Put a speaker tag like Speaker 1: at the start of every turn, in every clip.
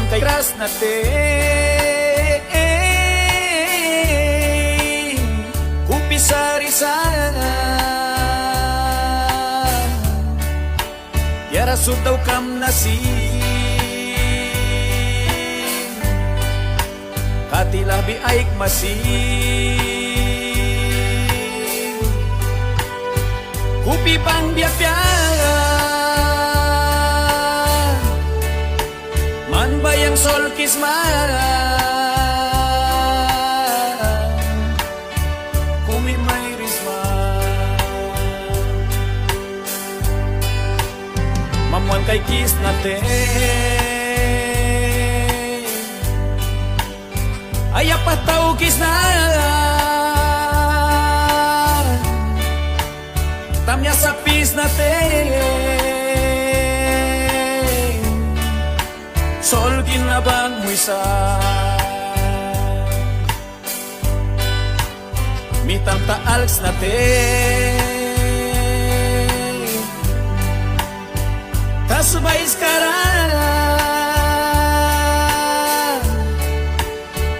Speaker 1: kay kras natin kupisarisan yara sutaw kam nasi katilabi aik masih kupi pang biapyan man bayang sol kisman kumi may risman mamuan kay kis natin ay apataw kis na tamya sa pis natin sol ginabang mo isa mitang taalks natin tasubay iskaran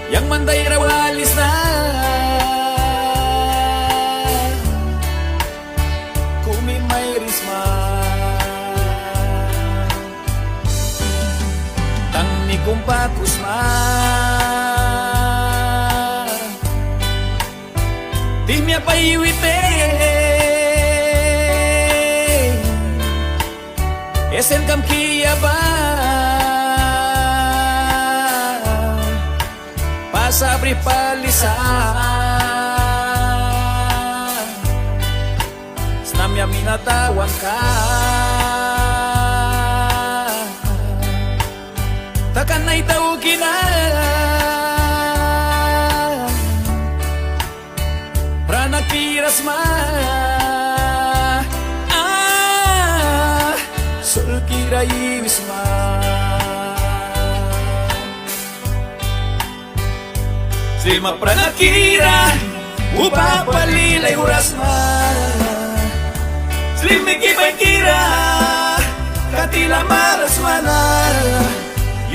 Speaker 1: yang manday rawalis na kumi may risma tang ni kumpa kusma timya paiwite esen kam kiyaba pasabri palisa snamya minatawan ka takan na itawugin na pranakiras ma sulkira iwis ma silma pranakira upapalilay uras ma slimiki paikira katila maras mana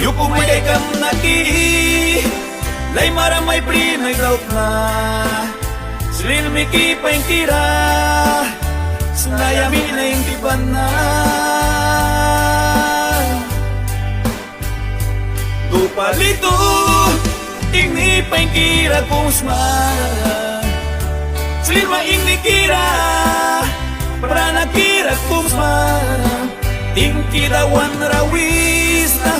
Speaker 1: yupo may kay kam naki lay maramay prinay daw na slimiki paikira sunayami na yung tiban na dupalito ingni paikira kusma slima ingni kira pranakira kusma tingkidawan rawis na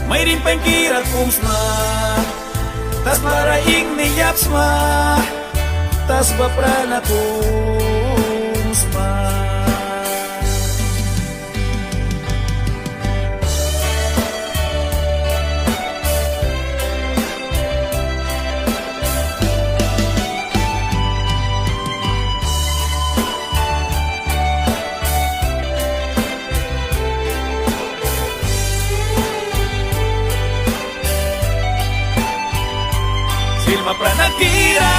Speaker 1: MAIRIN paikira kusma tas para ingni yapsma tas baprana kusma silma pranakira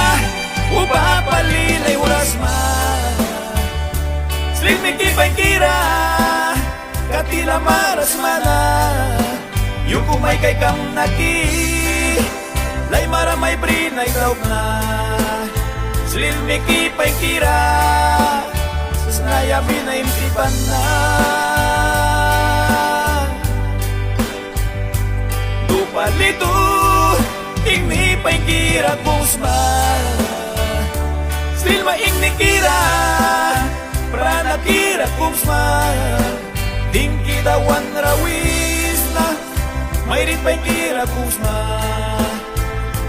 Speaker 1: upapalilay uras ma slimiki paikira katila maras mana yukumay kay kam naki lay maramay brinay daw na slimiki paikira sasnayami na imtiban na dupalito ingni paikira kusma silma ingni kira pranakira kusma tingkidawan rawis na MAIRIN paikira kusma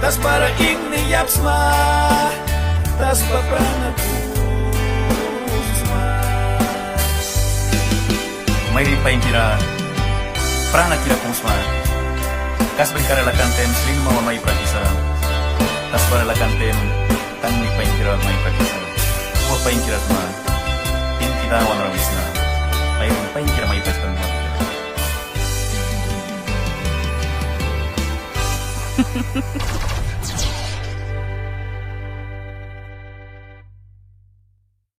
Speaker 1: tas para ingni yapsma tas baprana kusma
Speaker 2: MAIRIN paikira pranakira kusma kas berkara la kantem slim mama mai pratisa tas para la kantem tan ni paikira mai pratisa wa paikira ma in kita wan rawisna ai paikira mai pratisa